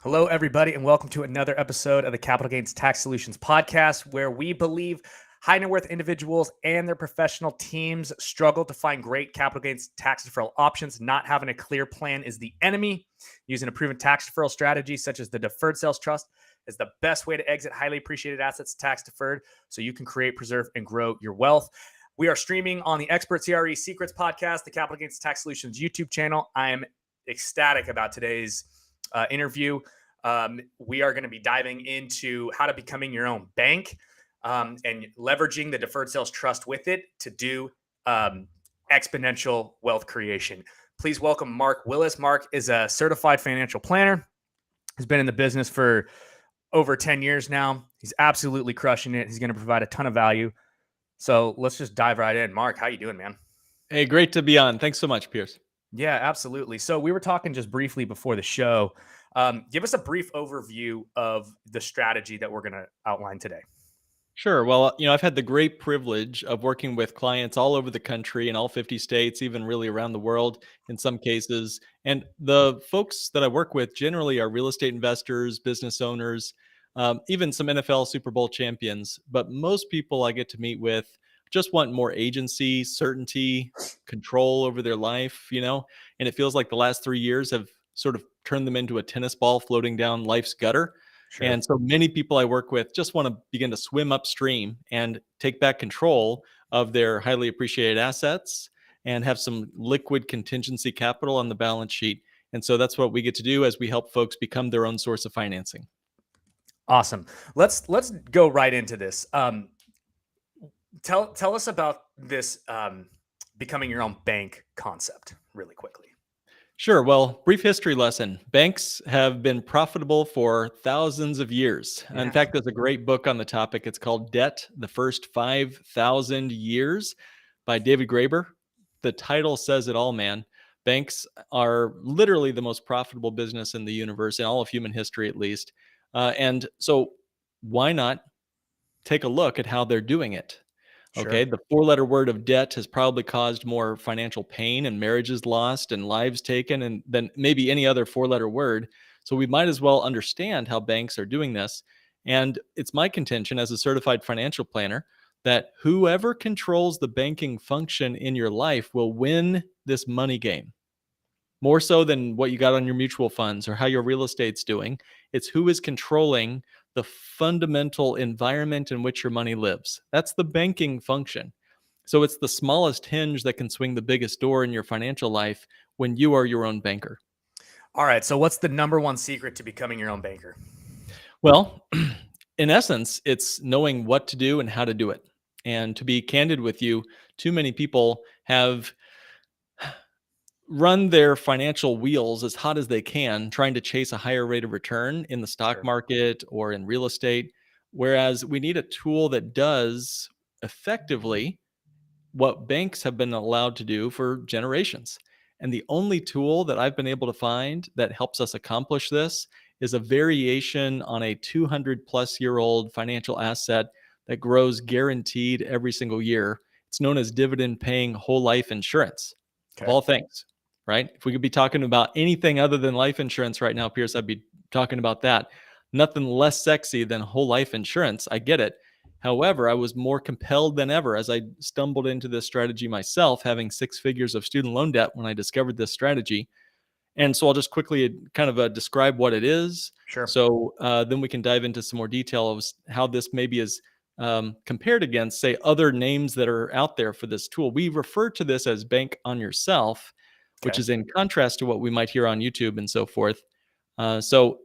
Hello, everybody, and welcome to another episode of the Capital Gains Tax Solutions podcast, where we believe high net worth individuals and their professional teams struggle to find great capital gains tax deferral options. Not having a clear plan is the enemy. Using a proven tax deferral strategy, such as the Deferred Sales Trust, is the best way to exit highly appreciated assets tax deferred so you can create, preserve, and grow your wealth. We are streaming on the Expert CRE Secrets podcast, the Capital Gains Tax Solutions YouTube channel. I am ecstatic about today's interview. We are going to be diving into how to becoming your own bank and leveraging the Deferred Sales Trust with it to do exponential wealth creation. Please welcome Mark Willis. Mark is a certified financial planner. He's been in the business for over 10 years now. He's absolutely crushing it. He's going to provide a ton of value. So let's just dive right in. Mark, how you doing, man? Hey, great to be on. Thanks so much, Pierce. Yeah, absolutely. So we were talking just briefly before the show. Give us a brief overview of the strategy that we're going to outline today. Sure. Well, I've had the great privilege of working with clients all over the country in all 50 states, even really around the world in some cases. And the folks that I work with generally are real estate investors, business owners, even some NFL Super Bowl champions. But most people I get to meet with just want more agency, certainty, control over their life, and it feels like the last 3 years have sort of turned them into a tennis ball floating down life's gutter. Sure. And so many people I work with just want to begin to swim upstream and take back control of their highly appreciated assets and have some liquid contingency capital on the balance sheet. And so that's what we get to do as we help folks become their own source of financing. Awesome. Let's go right into this. Tell us about this becoming your own bank concept really quickly. Sure. Well, brief history lesson. Banks have been profitable for thousands of years. Yeah. In fact, there's a great book on the topic. It's called Debt, the First 5,000 Years by David Graeber. The title says it all, man. Banks are literally the most profitable business in the universe, in all of human history at least. And so why not take a look at how they're doing it? Sure. Okay, the four-letter word of debt has probably caused more financial pain and marriages lost and lives taken and than maybe any other four-letter word. So we might as well understand how banks are doing this. And it's my contention as a certified financial planner that whoever controls the banking function in your life will win this money game. More so than what you got on your mutual funds or how your real estate's doing. It's who is controlling the fundamental environment in which your money lives. That's the banking function. So it's the smallest hinge that can swing the biggest door in your financial life when you are your own banker. All right. So what's the number one secret to becoming your own banker? Well, in essence, it's knowing what to do and how to do it. And to be candid with you, too many people have run their financial wheels as hot as they can, trying to chase a higher rate of return in the stock market or in real estate. Whereas we need a tool that does effectively what banks have been allowed to do for generations. And the only tool that I've been able to find that helps us accomplish this is a variation on a 200 plus year old financial asset that grows guaranteed every single year. It's known as dividend paying whole life insurance, of all things. Right? If we could be talking about anything other than life insurance right now, Pierce, I'd be talking about that. Nothing less sexy than whole life insurance. I get it. However, I was more compelled than ever as I stumbled into this strategy myself, having 6 figures of student loan debt when I discovered this strategy. And so I'll just quickly kind of describe what it is. Sure. So then we can dive into some more detail of how this maybe is compared against, say, other names that are out there for this tool. We refer to this as bank on yourself, which is in contrast to what we might hear on YouTube and so forth. So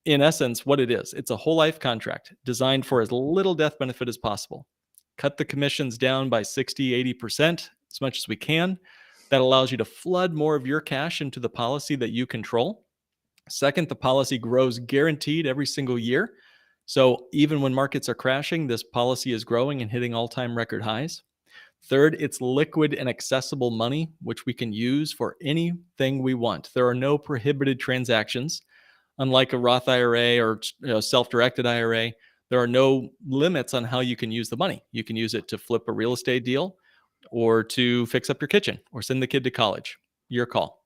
in essence, what it is, it's a whole life contract designed for as little death benefit as possible. Cut the commissions down by 60, 80%, as much as we can. That allows you to flood more of your cash into the policy that you control. Second, the policy grows guaranteed every single year. So even when markets are crashing, this policy is growing and hitting all-time record highs. Third, it's liquid and accessible money, which we can use for anything we want. There are no prohibited transactions. Unlike a Roth IRA or self-directed IRA, there are no limits on how you can use the money. You can use it to flip a real estate deal or to fix up your kitchen or send the kid to college. Your call.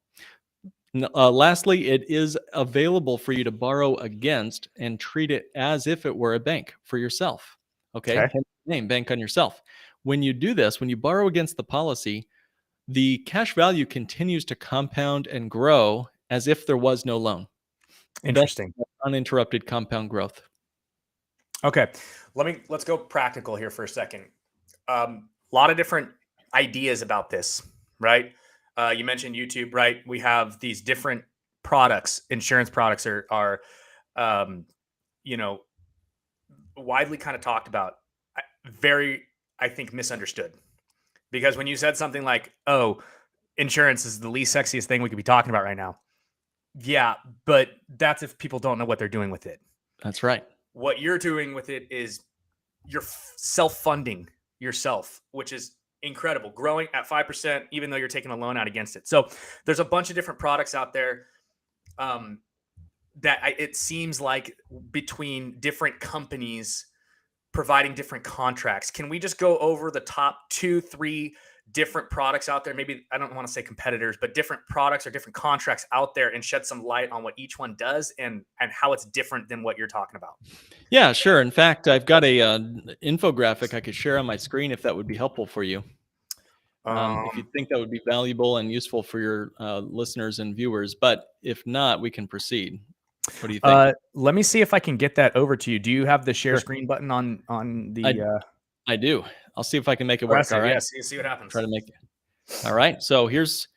Lastly, it is available for you to borrow against and treat it as if it were a bank for yourself. Okay. Okay. Hence the name, bank on yourself. When you do this, when you borrow against the policy, the cash value continues to compound and grow as if there was no loan. That's Interesting. uninterrupted compound growth. Okay. Let's go practical here for a second. A lot of different ideas about this, right? You mentioned YouTube, right? We have these different products. Insurance products are um, you know, widely kind of talked about. Very, I think, misunderstood. Because when you said something like, "Oh, insurance is the least sexiest thing we could be talking about right now," yeah, but that's if people don't know what they're doing with it. That's right. What you're doing with it is you're self-funding yourself, which is incredible, growing at 5%, even though you're taking a loan out against it. So there's a bunch of different products out there it seems like between different companies providing different contracts. Can we just go over the top 2, 3 different products out there? Maybe I don't want to say competitors, but different products or different contracts out there, and shed some light on what each one does and how it's different than what you're talking about. Yeah, sure. In fact, I've got a infographic I could share on my screen if that would be helpful for you. If you think that would be valuable and useful for your listeners and viewers, but if not, we can proceed. What do you think? Let me see if I can get that over to you. Do you have the share Sure. screen button on the? I do. I'll see if I can make it work. All right. Yeah, see what happens. Try to make it. All right. So here's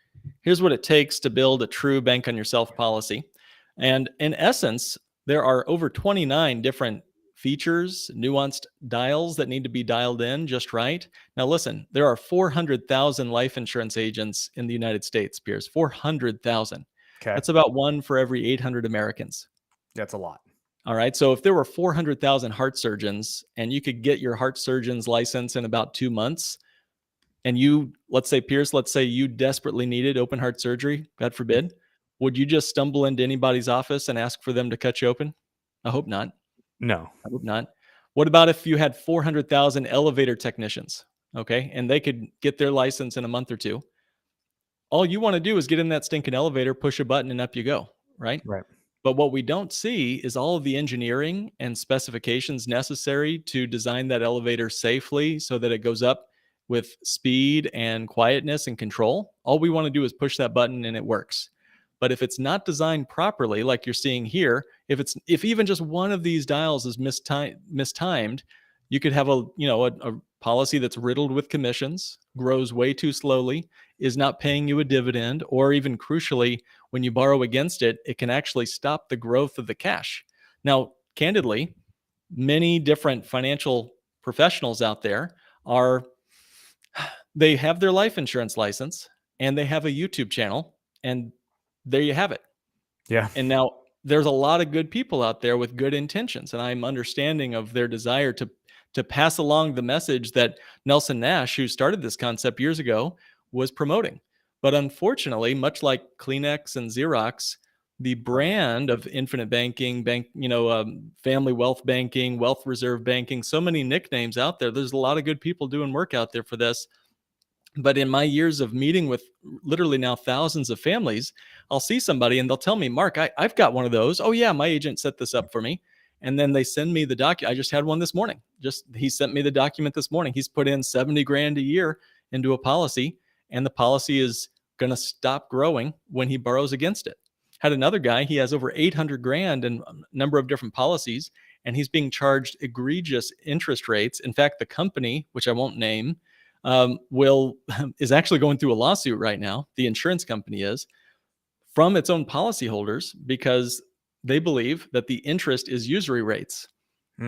what it takes to build a true bank on yourself policy. And in essence, there are over 29 different features, nuanced dials that need to be dialed in just right. Now, listen, there are 400,000 life insurance agents in the United States, Piers. 400,000. Okay, That's about one for every 800 Americans. that's a lot. All right. So if there were 400,000 heart surgeons and you could get your heart surgeon's license in about 2 months, and you, let's say, Pierce, let's say you desperately needed open heart surgery, God forbid, would you just stumble into anybody's office and ask for them to cut you open? I hope not. No. I hope not. What about if you had 400,000 elevator technicians, okay, and they could get their license in a month or two? All you want to do is get in that stinking elevator, push a button, and up you go, right? Right. But what we don't see is all of the engineering and specifications necessary to design that elevator safely so that it goes up with speed and quietness and control. All we want to do is push that button and it works. But if it's not designed properly, like you're seeing here, if even just one of these dials is mistimed, you could have a policy that's riddled with commissions, grows way too slowly, is not paying you a dividend, or even crucially, when you borrow against it, it can actually stop the growth of the cash. Now, candidly, many different financial professionals out there they have their life insurance license and they have a YouTube channel, and there you have it. Yeah. And now there's a lot of good people out there with good intentions, and I'm understanding of their desire to pass along the message that Nelson Nash, who started this concept years ago, was promoting. But unfortunately, much like Kleenex and Xerox, the brand of infinite banking, family wealth banking, wealth reserve banking, so many nicknames out there. There's a lot of good people doing work out there for this. But in my years of meeting with literally now thousands of families, I'll see somebody and they'll tell me, Mark, I've got one of those. Oh, yeah, my agent set this up for me. And then they send me the document. I just had one this morning. He sent me the document this morning. He's put in 70 grand a year into a policy, and the policy is going to stop growing when he borrows against it. Had another guy, he has over 800 grand in a number of different policies, and he's being charged egregious interest rates. In fact, the company, which I won't name, is actually going through a lawsuit right now. The insurance company is, from its own policyholders, because they believe that the interest is usury rates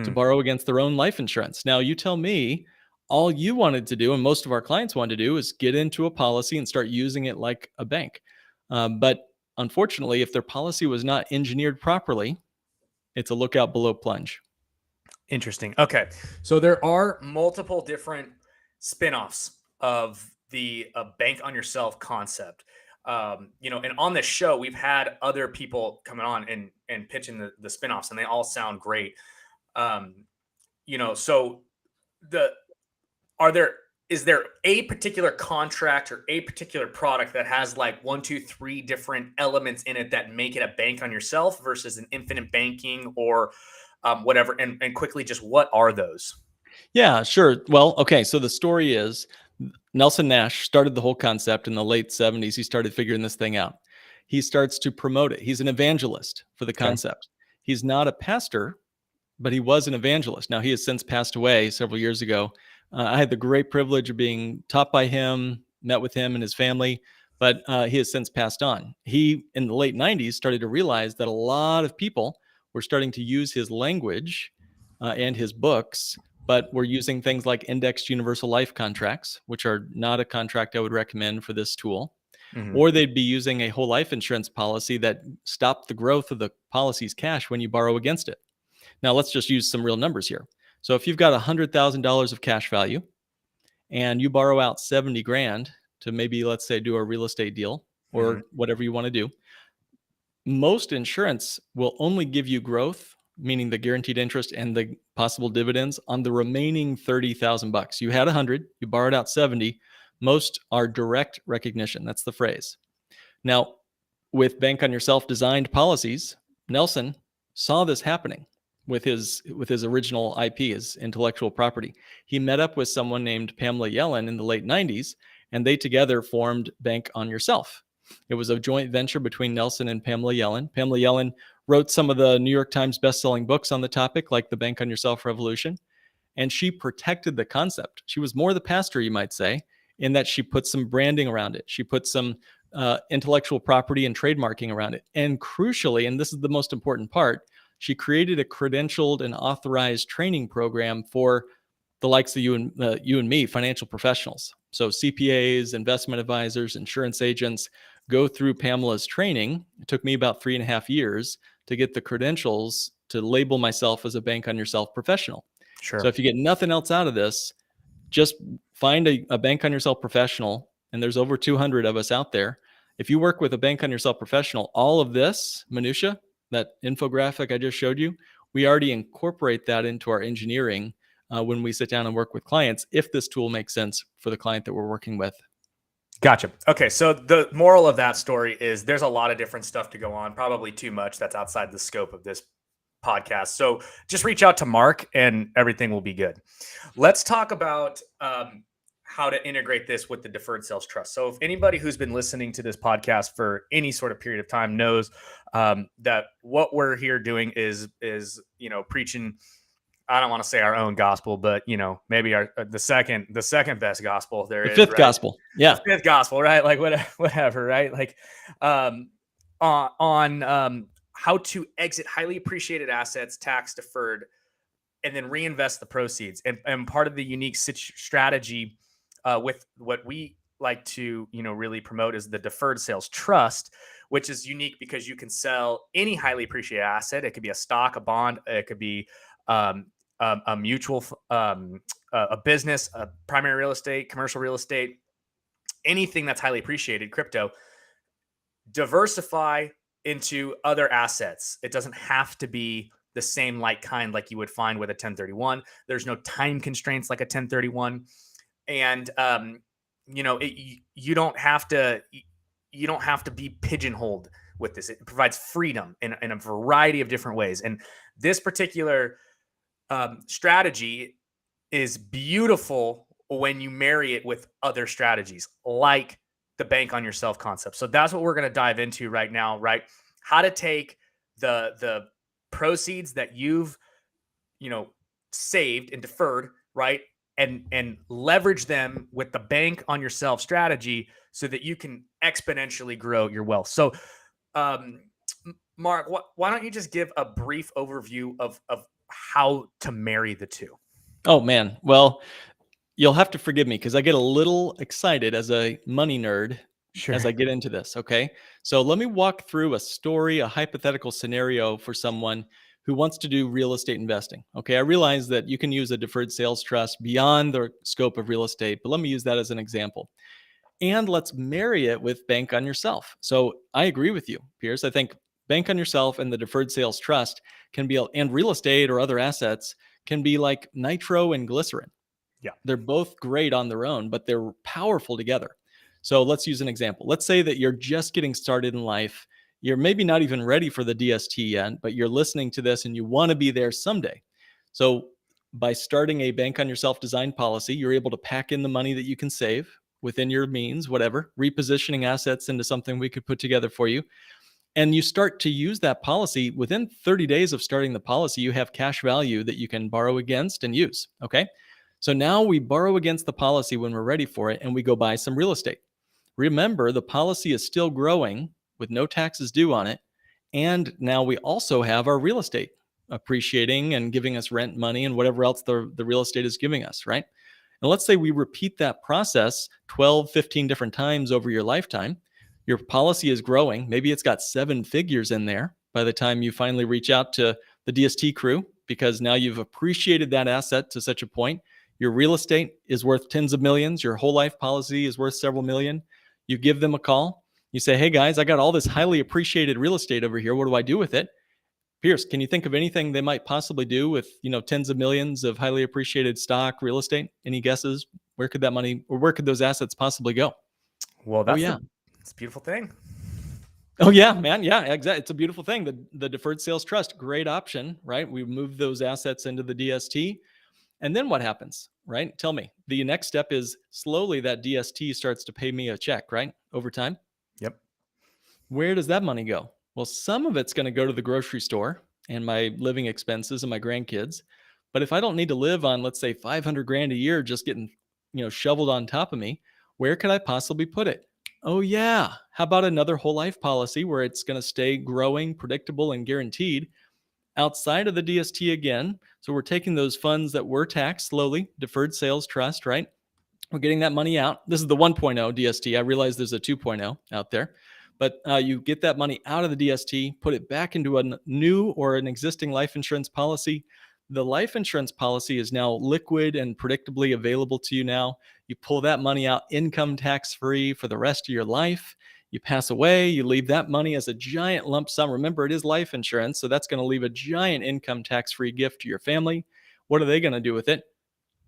to borrow against their own life insurance. Now, you tell me, all you wanted to do, and most of our clients wanted to do, is get into a policy and start using it like a bank. But unfortunately, if their policy was not engineered properly, it's a lookout below plunge. Interesting. Okay. So there are multiple different spin-offs of the bank on yourself concept. And on this show, we've had other people coming on and pitching the spin-offs, and they all sound great. So are there is there a particular contract or a particular product that has like 1, 2, 3 different elements in it that make it a bank on yourself versus an infinite banking or whatever? And quickly, just what are those? Yeah, sure. Well, okay. So the story is Nelson Nash started the whole concept in the late 70s. He started figuring this thing out. He starts to promote it. He's an evangelist for the Okay. concept. He's not a pastor, but he was an evangelist. Now, he has since passed away several years ago. I had the great privilege of being taught by him, met with him and his family, but he has since passed on. He, in the late 90s, started to realize that a lot of people were starting to use his language and his books, but were using things like indexed universal life contracts, which are not a contract I would recommend for this tool. Mm-hmm. Or they'd be using a whole life insurance policy that stopped the growth of the policy's cash when you borrow against it. Now, let's just use some real numbers here. So if you've got $100,000 of cash value and you borrow out 70 grand to maybe, let's say, do a real estate deal Mm-hmm. or whatever you want to do, most insurance will only give you growth, meaning the guaranteed interest and the possible dividends on the remaining 30,000 bucks. You had 100, you borrowed out 70. Most are direct recognition. That's the phrase. Now, with bank on yourself designed policies, Nelson saw this happening with his original IP, his intellectual property. He met up with someone named Pamela Yellen in the late 90s, and they together formed Bank on Yourself. It was a joint venture between Nelson and Pamela Yellen. Pamela Yellen wrote some of the New York Times best-selling books on the topic, like The Bank on Yourself Revolution, and she protected the concept. She was more the pastor, you might say, in that she put some branding around it. She put some intellectual property and trademarking around it. And crucially, and this is the most important part, she created a credentialed and authorized training program for the likes of you and me, financial professionals. So CPAs, investment advisors, insurance agents go through Pamela's training. It took me about 3.5 years to get the credentials to label myself as a bank on yourself professional. So Sure. if you get nothing else out of this, just find a bank on yourself professional, and there's over 200 of us out there. If you work with a bank on yourself professional, all of this minutia, that infographic I just showed you, we already incorporate that into our engineering when we sit down and work with clients, if this tool makes sense for the client that we're working with. Gotcha. Okay, so the moral of that story is there's a lot of different stuff to go on, probably too much that's outside the scope of this podcast. So just reach out to Mark and everything will be good. Let's talk about how to integrate this with the Deferred Sales Trust. So if anybody who's been listening to this podcast for any sort of period of time knows that what we're here doing is preaching. I don't want to say our own gospel, but maybe the second best gospel there The is, fifth right? gospel. Yeah. The fifth gospel, right? Like whatever, right? Like on how to exit highly appreciated assets, tax deferred, and then reinvest the proceeds. And part of the unique strategy with what we like to really promote is the Deferred Sales Trust, which is unique because you can sell any highly appreciated asset. It could be a stock, a bond, it could be a mutual, a business, a primary real estate, commercial real estate, anything that's highly appreciated, crypto. Diversify into other assets. It doesn't have to be the same like kind like you would find with a 1031. There's no time constraints like a 1031, and you don't have to be pigeonholed with this. It provides freedom in a variety of different ways, and this particular strategy is beautiful when you marry it with other strategies like the bank on yourself concept. So that's what we're going to dive into right now, right? How to take the proceeds that you've saved and deferred, right? And leverage them with the bank on yourself strategy so that you can exponentially grow your wealth. So Mark, why don't you just give a brief overview of how to marry the two? Oh, man. Well, you'll have to forgive me because I get a little excited as a money nerd Sure. as I get into this. Okay. So let me walk through a story, a hypothetical scenario for someone who wants to do real estate investing. Okay. I realize that you can use a deferred sales trust beyond the scope of real estate, but let me use that as an example. And let's marry it with bank on yourself. So I agree with you, Pierce. I think bank on yourself and the deferred sales trust can be, and real estate or other assets can be like nitro and glycerin. Yeah. They're both great on their own, but they're powerful together. So let's use an example. Let's say that you're just getting started in life. You're maybe not even ready for the DST yet, but you're listening to this and you want to be there someday. So by starting a bank on yourself design policy, you're able to pack in the money that you can save within your means, whatever, repositioning assets into something we could put together for you. And you start to use that policy within 30 days of starting the policy, you have cash value that you can borrow against and use. Okay. So now we borrow against the policy when we're ready for it and we go buy some real estate. Remember, the policy is still growing with no taxes due on it. And now we also have our real estate appreciating and giving us rent money and whatever else the real estate is giving us, right? And let's say we repeat that process 12, 15 different times over your lifetime. Your policy is growing. Maybe it's got 7 figures in there by the time you finally reach out to the DST crew, because now you've appreciated that asset to such a point. Your real estate is worth tens of millions. Your whole life policy is worth several million. You give them a call. You say, hey guys, I got all this highly appreciated real estate over here. What do I do with it? Pierce, can you think of anything they might possibly do with, tens of millions of highly appreciated stock, real estate? Any guesses? Where could that money or where could those assets possibly go? Well, Oh, yeah. It's a beautiful thing. Oh, yeah, man. Yeah, exactly. It's a beautiful thing. The Deferred Sales Trust, great option, right? We move those assets into the DST. And then what happens, right? Tell me. The next step is slowly that DST starts to pay me a check, right? Over time. Yep. Where does that money go? Well, some of it's going to go to the grocery store and my living expenses and my grandkids. But if I don't need to live on, let's say, 500 grand a year just getting, shoveled on top of me, where could I possibly put it? Oh, yeah. How about another whole life policy where it's going to stay growing, predictable, and guaranteed outside of the DST again? So we're taking those funds that were taxed slowly, deferred sales trust, right? We're getting that money out. This is the 1.0 DST. I realize there's a 2.0 out there, but you get that money out of the DST, put it back into a new or an existing life insurance policy. The life insurance policy is now liquid and predictably available to you now. You pull that money out income tax free for the rest of your life. You pass away, you leave that money as a giant lump sum. Remember, it is life insurance, so that's going to leave a giant income tax free gift to your family. What are they going to do with it?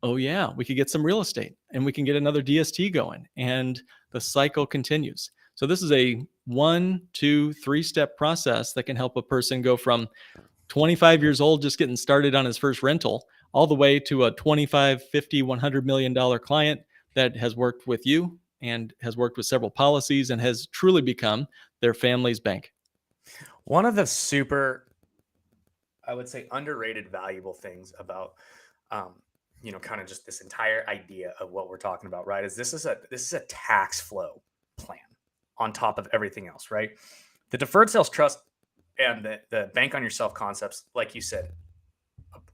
Oh, yeah, we could get some real estate and we can get another DST going, and the cycle continues. So this is a 1, 2, 3-step process that can help a person go from 25 years old, just getting started on his first rental, all the way to a 25, 50, $100 million client that has worked with you and has worked with several policies and has truly become their family's bank. One of the super, I would say, underrated valuable things about, kind of just this entire idea of what we're talking about, right? Is this is a tax flow plan on top of everything else, right? The deferred sales trust and the bank on yourself concepts, like you said,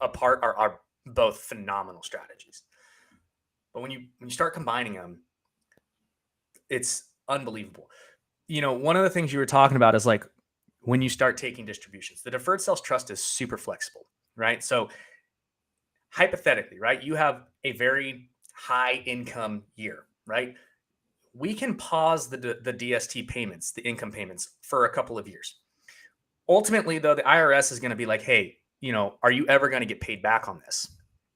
apart are both phenomenal strategies. But when you start combining them, it's unbelievable. One of the things you were talking about is like when you start taking distributions, the deferred sales trust is super flexible, right? So hypothetically, right, you have a very high income year, right? We can pause the DST payments, the income payments, for a couple of years. Ultimately, though, the IRS is going to be like, hey, are you ever going to get paid back on this?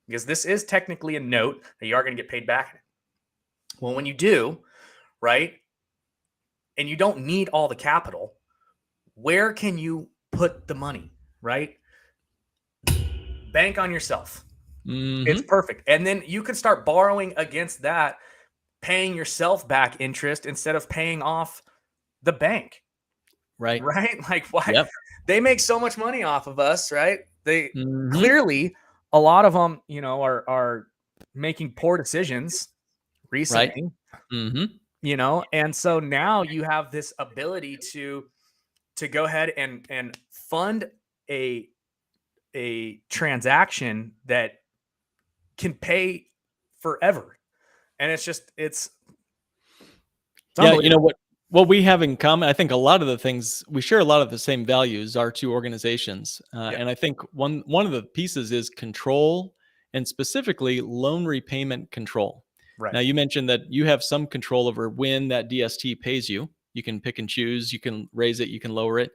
Because this is technically a note that you are going to get paid back. Well, when you do, right, and you don't need all the capital, where can you put the money, right? Bank on yourself. Mm-hmm. It's perfect. And then you can start borrowing against that, paying yourself back interest instead of paying off the bank. Right. Like, why? Yep. They make so much money off of us, right? They clearly, a lot of them, are making poor decisions recently, right. And so now you have this ability to go ahead and fund a transaction that can pay forever. And it's yeah, what we have in common, I think a lot of the things, we share a lot of the same values, our two organizations. And I think one of the pieces is control, and specifically loan repayment control. Right. Now, you mentioned that you have some control over when that DST pays you. You can pick and choose, you can raise it, you can lower it.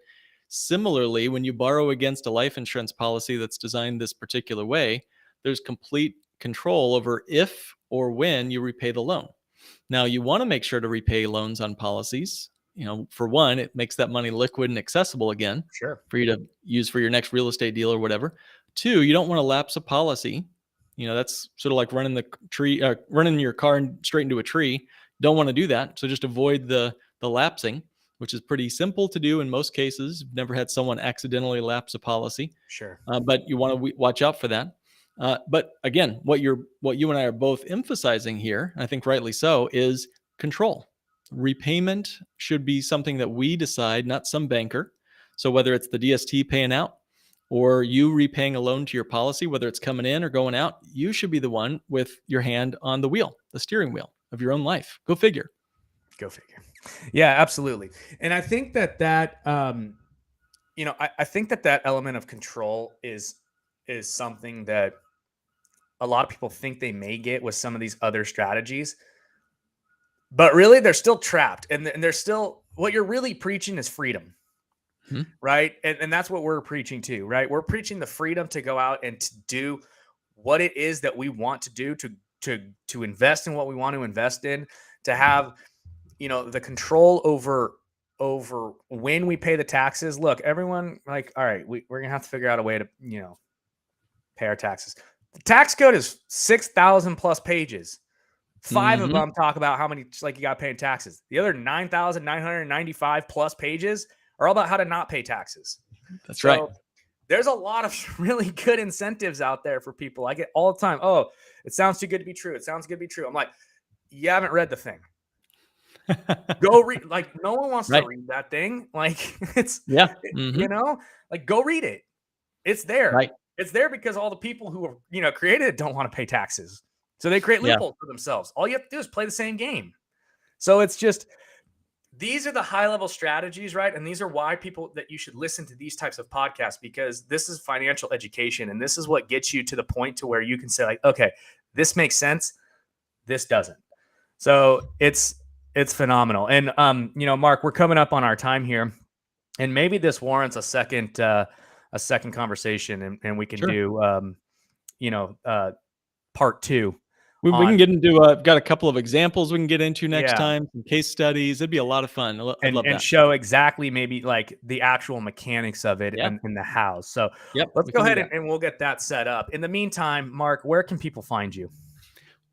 Similarly, when you borrow against a life insurance policy that's designed this particular way, there's complete control over if or when you repay the loan. Now, you want to make sure to repay loans on policies. For one, it makes that money liquid and accessible again Sure. for you to use for your next real estate deal or whatever. Two, you don't want to lapse a policy. That's sort of like running your car straight into a tree. Don't want to do that. So just avoid the lapsing, which is pretty simple to do in most cases. Never had someone accidentally lapse a policy. Sure. But you want to watch out for that. But again, what you and I are both emphasizing here, I think rightly so, is control. Repayment should be something that we decide, not some banker. So whether it's the DST paying out or you repaying a loan to your policy, whether it's coming in or going out, you should be the one with your hand on the wheel, the steering wheel of your own life. Go figure. Go figure. Yeah, absolutely. And I think that I think that element of control is something that a lot of people think they may get with some of these other strategies, but really they're still trapped, and they're still, what you're really preaching is freedom. Right. And that's what we're preaching too, right? We're preaching the freedom to go out and to do what it is that we want to do, to invest in what we want to invest in, to have, the control over when we pay the taxes. Look, everyone, like, all right, we're going to have to figure out a way to, pay our taxes. The tax code is 6,000 plus pages. 5 of them talk about how many, like, you got to pay in taxes. The other 9,995 plus pages are all about how to not pay taxes. That's right. There's a lot of really good incentives out there for people. I get all the time, oh, it sounds too good to be true. It sounds good to be true. I'm like, you haven't read the thing. Go read. Like, no one wants to read that thing. Like, it's, like, go read it. It's there. Right. It's there because all the people who are, created it don't want to pay taxes. So they create loopholes for themselves. All you have to do is play the same game. So it's just, these are the high level strategies, right? And these are why that you should listen to these types of podcasts, because this is financial education. And this is what gets you to the point to where you can say, like, okay, this makes sense. This doesn't. So it's phenomenal. And, Mark, we're coming up on our time here, and maybe this warrants a second conversation, and we can do, part 2. We can get into, got a couple of examples we can get into next time, some case studies. It'd be a lot of fun. I'd love that. And show exactly maybe like the actual mechanics of it in the house. So let's go ahead and we'll get that set up. In the meantime, Mark, where can people find you?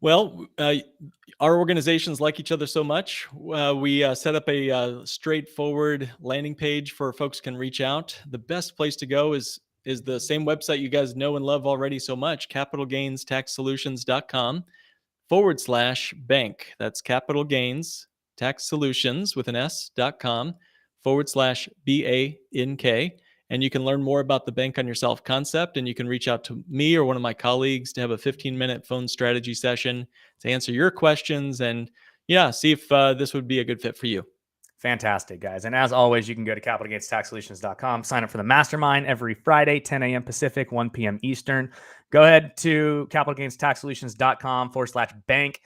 Well, our organizations like each other so much. We set up a straightforward landing page for folks can reach out. The best place to go is the same website you guys know and love already so much, capitalgainstaxsolutions.com/bank. That's Capital Gains Tax Solutions with an S.com/BANK. And you can learn more about the bank on yourself concept. And you can reach out to me or one of my colleagues to have a 15-minute phone strategy session to answer your questions and see if this would be a good fit for you. Fantastic, guys. And as always, you can go to capitalgainstaxsolutions.com, sign up for the mastermind every Friday, 10 a.m. Pacific, 1 p.m. Eastern. Go ahead to capitalgainstaxsolutions.com/bank.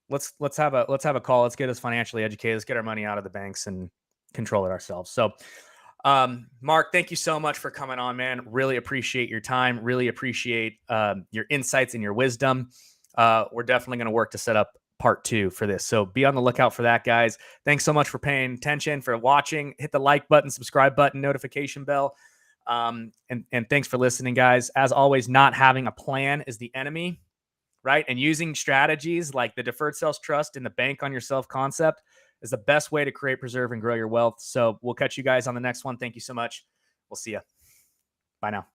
Let's have a call. Let's get us financially educated. Let's get our money out of the banks and control it ourselves. So, Mark, thank you so much for coming on, man. Really appreciate your time. Really appreciate your insights and your wisdom. We're definitely going to work to set up part 2 for this. So be on the lookout for that, guys. Thanks so much for paying attention, for watching. Hit the like button, subscribe button, notification bell. And thanks for listening, guys. As always, not having a plan is the enemy, right? And using strategies like the Deferred Sales Trust and the bank on yourself concept is the best way to create, preserve, and grow your wealth. So we'll catch you guys on the next one. Thank you so much. We'll see you. Bye now.